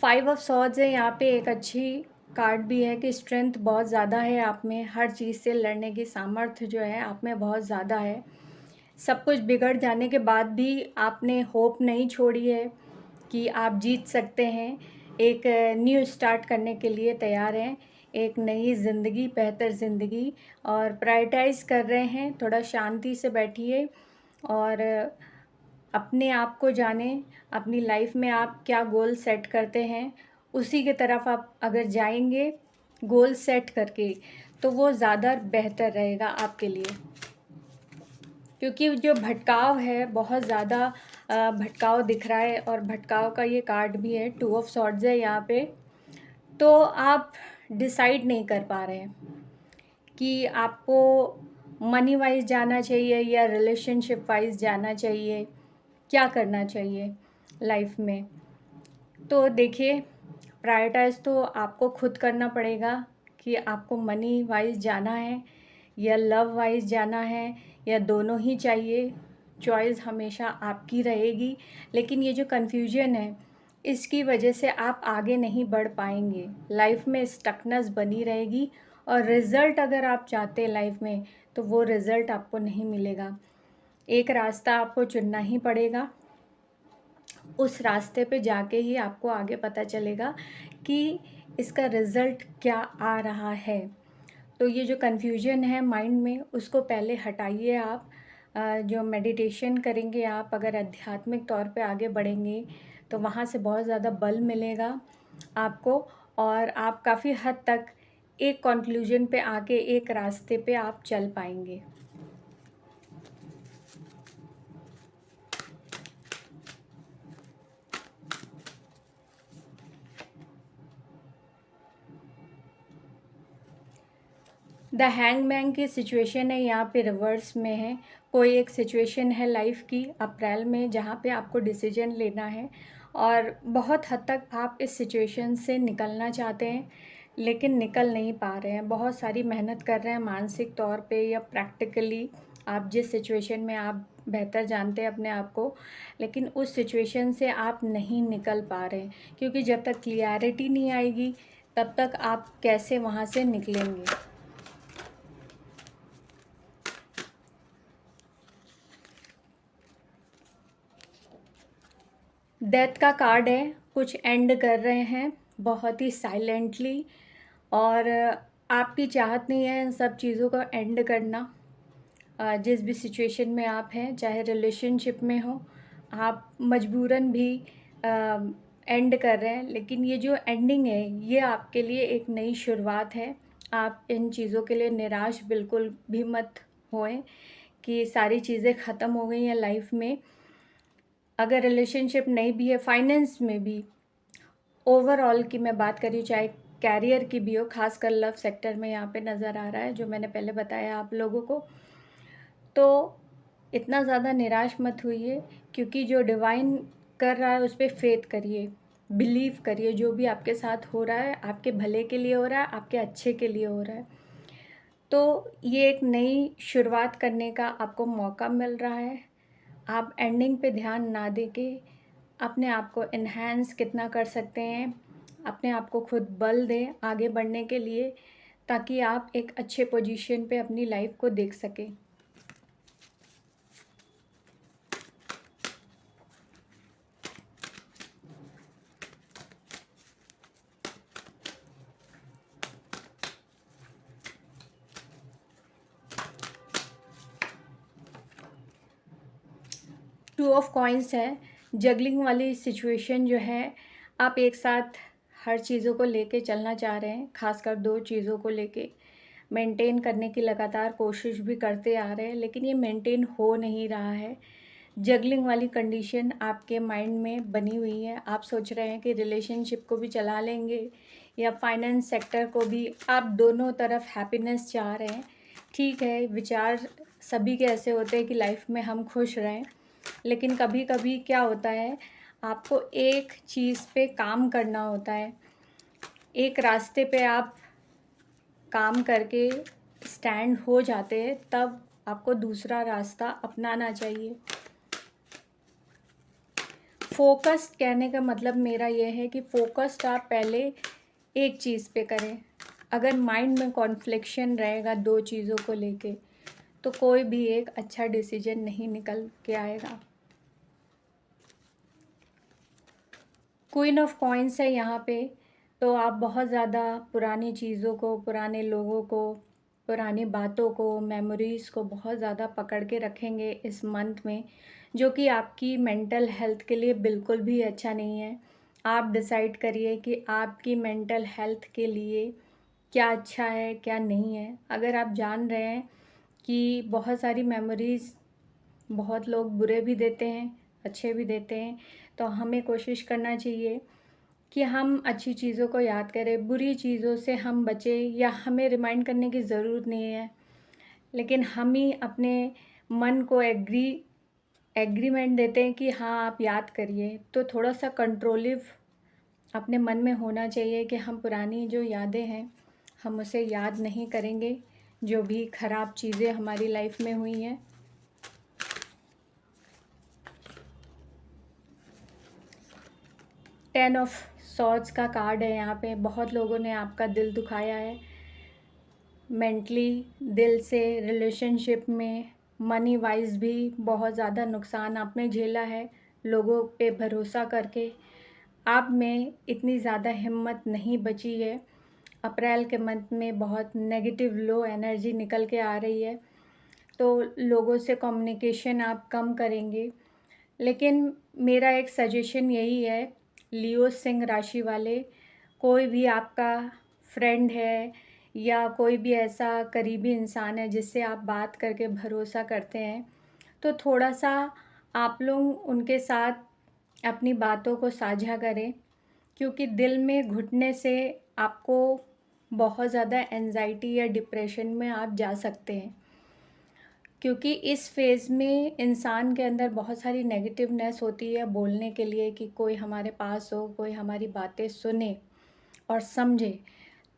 Five of swords है यहाँ पे। एक अच्छी कार्ड भी है कि स्ट्रेंथ बहुत ज़्यादा है आप में, हर चीज़ से लड़ने की सामर्थ्य जो है आप में बहुत ज़्यादा है। सब कुछ बिगड़ जाने के बाद भी आपने होप नहीं छोड़ी है कि आप जीत सकते हैं। एक न्यू स्टार्ट करने के लिए तैयार हैं, एक नई ज़िंदगी, बेहतर ज़िंदगी और प्रायोरिटाइज़ कर रहे हैं। थोड़ा शांति से बैठिए और अपने आप को जानें, अपनी लाइफ में आप क्या गोल सेट करते हैं, उसी की तरफ आप अगर जाएंगे गोल सेट करके, तो वो ज़्यादा बेहतर रहेगा आपके लिए। क्योंकि जो भटकाव है बहुत ज़्यादा भटकाव दिख रहा है और भटकाव का ये कार्ड भी है, टू ऑफ सॉर्ड्स है यहाँ पे। तो आप डिसाइड नहीं कर पा रहे हैं कि आपको मनी वाइज जाना चाहिए या रिलेशनशिप वाइज जाना चाहिए, क्या करना चाहिए लाइफ में। तो देखिए, प्रायोरिटाइज़ तो आपको खुद करना पड़ेगा कि आपको मनी वाइज जाना है या लव वाइज जाना है या दोनों ही चाहिए। चॉइस हमेशा आपकी रहेगी, लेकिन ये जो कन्फ्यूजन है इसकी वजह से आप आगे नहीं बढ़ पाएंगे, लाइफ में स्टकनेस बनी रहेगी और रिज़ल्ट अगर आप चाहते हैं लाइफ में तो वो रिज़ल्ट आपको नहीं मिलेगा। एक रास्ता आपको चुनना ही पड़ेगा, उस रास्ते पे जाके ही आपको आगे पता चलेगा कि इसका रिज़ल्ट क्या आ रहा है। तो ये जो कन्फ्यूजन है माइंड में, उसको पहले हटाइए आप। जो मेडिटेशन करेंगे आप, अगर आध्यात्मिक तौर पे आगे बढ़ेंगे तो वहाँ से बहुत ज़्यादा बल मिलेगा आपको और आप काफ़ी हद तक एक कंक्लूजन पे आके एक रास्ते पे आप चल पाएंगे। द हैंगमैन की सिचुएशन है यहाँ पे, रिवर्स में है। कोई एक सिचुएशन है लाइफ की अप्रैल में जहाँ पे आपको डिसीजन लेना है और बहुत हद तक आप इस सिचुएशन से निकलना चाहते हैं लेकिन निकल नहीं पा रहे हैं। बहुत सारी मेहनत कर रहे हैं मानसिक तौर पे या प्रैक्टिकली, आप जिस सिचुएशन में आप बेहतर जानते हैं अपने आप को, लेकिन उस सिचुएशन से आप नहीं निकल पा रहे हैं क्योंकि जब तक क्लियरिटी नहीं आएगी तब तक आप कैसे वहाँ से निकलेंगे। डेथ का कार्ड है, कुछ एंड कर रहे हैं बहुत ही साइलेंटली और आपकी चाहत नहीं है इन सब चीज़ों को एंड करना। जिस भी सिचुएशन में आप हैं, चाहे रिलेशनशिप में हो, आप मजबूरन भी एंड कर रहे हैं, लेकिन ये जो एंडिंग है ये आपके लिए एक नई शुरुआत है। आप इन चीज़ों के लिए निराश बिल्कुल भी मत होएं कि सारी चीज़ें ख़त्म हो गई हैं लाइफ में। अगर रिलेशनशिप नहीं भी है, फाइनेंस में भी, ओवरऑल की मैं बात करी, चाहे कैरियर की भी हो, खासकर लव सेक्टर में यहाँ पे नज़र आ रहा है जो मैंने पहले बताया आप लोगों को। तो इतना ज़्यादा निराश मत होइए क्योंकि जो डिवाइन कर रहा है उस पर फेथ करिए, बिलीव करिए। जो भी आपके साथ हो रहा है आपके भले के लिए हो रहा है, आपके अच्छे के लिए हो रहा है। तो ये एक नई शुरुआत करने का आपको मौका मिल रहा है। आप एंडिंग पे ध्यान ना देके अपने आप को इन्हेंस कितना कर सकते हैं, अपने आप को खुद बल दें आगे बढ़ने के लिए, ताकि आप एक अच्छे पोजीशन पे अपनी लाइफ को देख सकें। टू ऑफ कॉइन्स है, जगलिंग वाली सिचुएशन जो है, आप एक साथ हर चीज़ों को लेके चलना चाह रहे हैं, खासकर दो चीज़ों को लेके मेंटेन करने की लगातार कोशिश भी करते आ रहे हैं, लेकिन ये मेंटेन हो नहीं रहा है। जगलिंग वाली कंडीशन आपके माइंड में बनी हुई है। आप सोच रहे हैं कि रिलेशनशिप को भी चला लेंगे या फाइनेंस सेक्टर को भी, आप दोनों तरफ हैप्पीनेस चाह रहे हैं। ठीक है, विचार सभी के ऐसे होते हैं कि लाइफ में हम खुश रहें, लेकिन कभी कभी क्या होता है, आपको एक चीज़ पे काम करना होता है। एक रास्ते पे आप काम करके स्टैंड हो जाते हैं, तब आपको दूसरा रास्ता अपनाना चाहिए। फ़ोकस्ड कहने का मतलब मेरा ये है कि फ़ोकस्ड आप पहले एक चीज़ पे करें। अगर माइंड में कॉन्फ्लिक्शन रहेगा 2 चीज़ों को लेके, तो कोई भी एक अच्छा डिसीजन नहीं निकल के आएगा। क्वीन ऑफ कॉइन्स है यहाँ पे, तो आप बहुत ज़्यादा पुरानी चीज़ों को, पुराने लोगों को, पुरानी बातों को, मेमोरीज़ को बहुत ज़्यादा पकड़ के रखेंगे इस मंथ में, जो कि आपकी मेंटल हेल्थ के लिए बिल्कुल भी अच्छा नहीं है। आप डिसाइड करिए कि आपकी मेंटल हेल्थ के लिए क्या अच्छा है, क्या नहीं है। अगर आप जान रहे हैं कि बहुत सारी मेमोरीज़ बहुत लोग बुरे भी देते हैं, अच्छे भी देते हैं, तो हमें कोशिश करना चाहिए कि हम अच्छी चीज़ों को याद करें, बुरी चीज़ों से हम बचें, या हमें रिमाइंड करने की ज़रूरत नहीं है, लेकिन हम ही अपने मन को एग्रीमेंट देते हैं कि हाँ, आप याद करिए। तो थोड़ा-सा कंट्रोलिव अपने मन में होना चाहिए कि हम पुरानी जो यादें हैं, हम उसे याद नहीं करेंगे, जो भी ख़राब चीज़ें हमारी लाइफ में हुई हैं। 10 ऑफ सॉर्ड्स का कार्ड है यहाँ पे। बहुत लोगों ने आपका दिल दुखाया है, मेंटली, दिल से, रिलेशनशिप में, मनी वाइज भी बहुत ज़्यादा नुकसान आपने झेला है लोगों पे भरोसा करके। आप में इतनी ज़्यादा हिम्मत नहीं बची है। अप्रैल के मंथ में बहुत नेगेटिव लो एनर्जी निकल के आ रही है, तो लोगों से कम्युनिकेशन आप कम करेंगे। लेकिन मेरा एक सजेशन यही है, लियो सिंह राशि वाले, कोई भी आपका फ्रेंड है या कोई भी ऐसा करीबी इंसान है जिससे आप बात करके भरोसा करते हैं, तो थोड़ा-सा आप लोग उनके साथ अपनी बातों को साझा करें, क्योंकि दिल में घुटने से आपको बहुत ज़्यादा एंग्ज़ायटी या डिप्रेशन में आप जा सकते हैं। क्योंकि इस फ़ेज़ में इंसान के अंदर बहुत सारी नेगेटिवनेस होती है बोलने के लिए, कि कोई हमारे पास हो, कोई हमारी बातें सुने और समझे।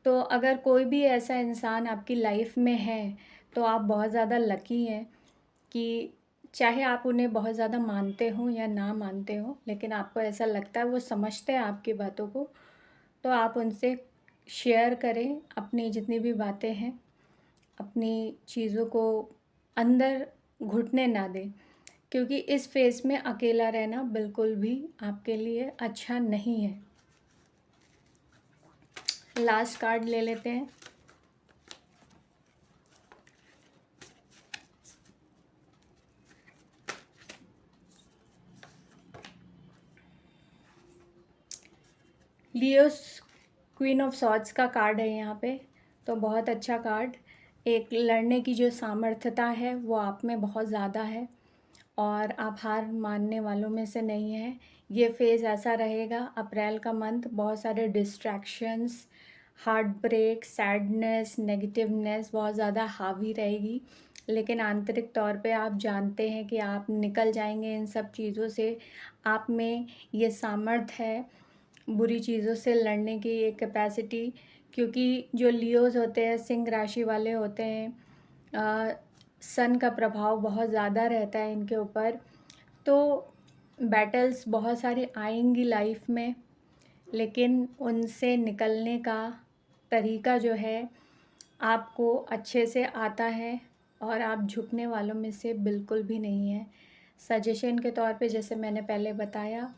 तो अगर कोई भी ऐसा इंसान आपकी लाइफ में है, तो आप बहुत ज़्यादा लकी हैं कि चाहे आप उन्हें बहुत ज़्यादा मानते हो या ना मानते हो, लेकिन आपको ऐसा लगता है वो समझते हैं आपकी बातों को, तो आप उनसे शेयर करें अपनी जितनी भी बातें हैं, अपनी चीज़ों को अंदर घुटने ना दें, क्योंकि इस फ़ेज़ में अकेला रहना बिल्कुल भी आपके लिए अच्छा नहीं है। लास्ट कार्ड ले लेते हैं। लियोस क्वीन ऑफ सॉर्ड्स का कार्ड है यहाँ पे, तो बहुत अच्छा कार्ड। एक लड़ने की जो सामर्थ्यता है वो आप में बहुत ज़्यादा है, और आप हार मानने वालों में से नहीं हैं। ये फ़ेज़ ऐसा रहेगा, अप्रैल का मंथ, बहुत सारे distractions, heart break, sadness, negativeness बहुत ज़्यादा हावी रहेगी, लेकिन आंतरिक तौर पे आप जानते हैं कि आप निकल जाएंगे इन सब चीज़ों से। आप में ये सामर्थ्य है बुरी चीज़ों से लड़ने की, एक कैपेसिटी, क्योंकि जो लियोज़ होते हैं, सिंह राशि वाले होते हैं, सन का प्रभाव बहुत ज़्यादा रहता है इनके ऊपर, तो बैटल्स बहुत सारी आएंगी लाइफ में, लेकिन उनसे निकलने का तरीका जो है आपको अच्छे से आता है, और आप झुकने वालों में से बिल्कुल भी नहीं हैं। सजेशन के तौर पे, जैसे मैंने पहले बताया,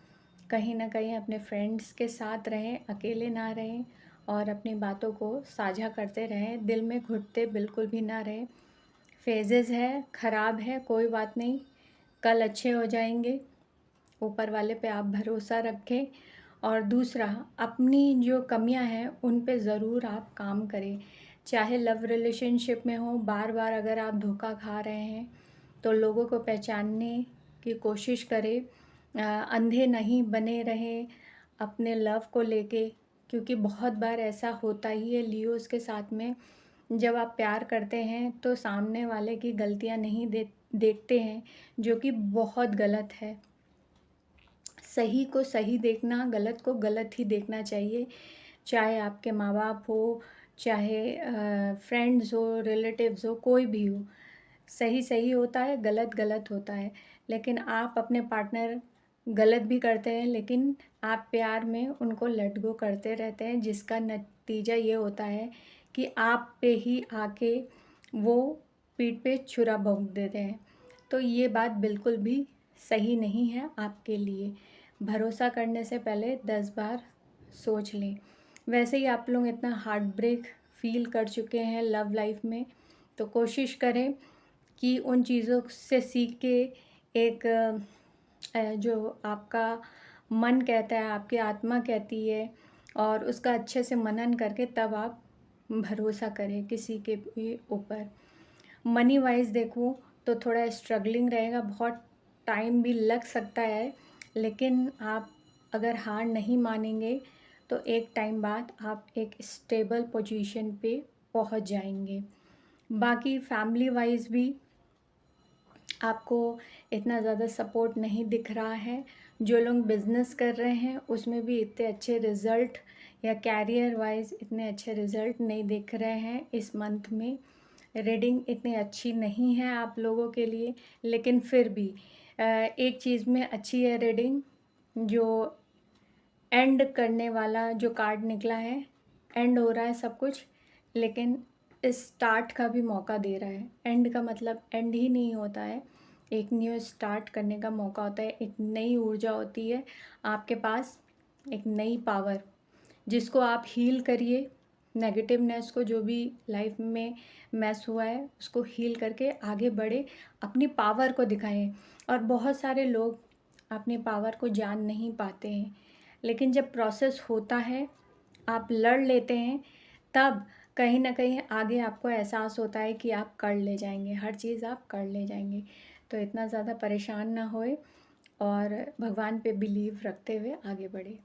कहीं ना कहीं अपने फ्रेंड्स के साथ रहें, अकेले ना रहें, और अपनी बातों को साझा करते रहें, दिल में घुटते बिल्कुल भी ना रहें। फेजेस है, ख़राब है, कोई बात नहीं, कल अच्छे हो जाएंगे। ऊपर वाले पे आप भरोसा रखें, और दूसरा, अपनी जो कमियां हैं उन पे ज़रूर आप काम करें। चाहे लव रिलेशनशिप में हो, बार बार अगर आप धोखा खा रहे हैं, तो लोगों को पहचानने की कोशिश करें। अंधे नहीं बने रहें अपने लव को लेके, क्योंकि बहुत बार ऐसा होता ही है लियोज़ के साथ में। जब आप प्यार करते हैं तो सामने वाले की गलतियां नहीं देखते हैं, जो कि बहुत गलत है। सही को सही देखना, गलत को गलत ही देखना चाहिए। चाहे आपके माँ बाप हो, चाहे फ्रेंड्स हो, रिलेटिव्स हो, कोई भी हो, सही सही होता है, गलत गलत होता है। लेकिन आप अपने पार्टनर गलत भी करते हैं, लेकिन आप प्यार में उनको लेट गो करते रहते हैं, जिसका नतीजा ये होता है कि आप पे ही आके वो पीठ पे छुरा भोंक देते हैं। तो ये बात बिल्कुल भी सही नहीं है आपके लिए। भरोसा करने से पहले 10 बार सोच लें। वैसे ही आप लोग इतना हार्ट ब्रेक फ़ील कर चुके हैं लव लाइफ में, तो कोशिश करें कि उन चीज़ों से सीख के एक जो आपका मन कहता है, आपकी आत्मा कहती है, और उसका अच्छे से मनन करके तब आप भरोसा करें किसी के भी ऊपर। मनी वाइज़ देखूँ तो थोड़ा स्ट्रगलिंग रहेगा, बहुत टाइम भी लग सकता है, लेकिन आप अगर हार नहीं मानेंगे तो एक टाइम बाद आप एक स्टेबल पोजीशन पे पहुंच जाएंगे। बाकी फैमिली वाइज़ भी आपको इतना ज़्यादा सपोर्ट नहीं दिख रहा है। जो लोग बिज़नेस कर रहे हैं उसमें भी इतने अच्छे रिज़ल्ट या कैरियर वाइज़ इतने अच्छे रिज़ल्ट नहीं दिख रहे हैं इस मंथ में। रीडिंग इतनी अच्छी नहीं है आप लोगों के लिए, लेकिन फिर भी एक चीज़ में अच्छी है रीडिंग, जो एंड करने वाला जो कार्ड निकला है, एंड हो रहा है सब कुछ, लेकिन स्टार्ट का भी मौका दे रहा है। एंड का मतलब एंड ही नहीं होता है, एक न्यू स्टार्ट करने का मौका होता है, एक नई ऊर्जा होती है आपके पास, एक नई पावर, जिसको आप हील करिए। नेगेटिवनेस को, जो भी लाइफ में मैस हुआ है उसको हील करके आगे बढ़े, अपनी पावर को दिखाएं। और बहुत सारे लोग अपनी पावर को जान नहीं पाते हैं, लेकिन जब प्रोसेस होता है, आप लड़ लेते हैं, तब कहीं ना कहीं आगे आपको एहसास होता है कि आप कर ले जाएंगे, हर चीज़ आप कर ले जाएंगे। तो इतना ज़्यादा परेशान ना होए और भगवान पे बिलीव रखते हुए आगे बढ़े।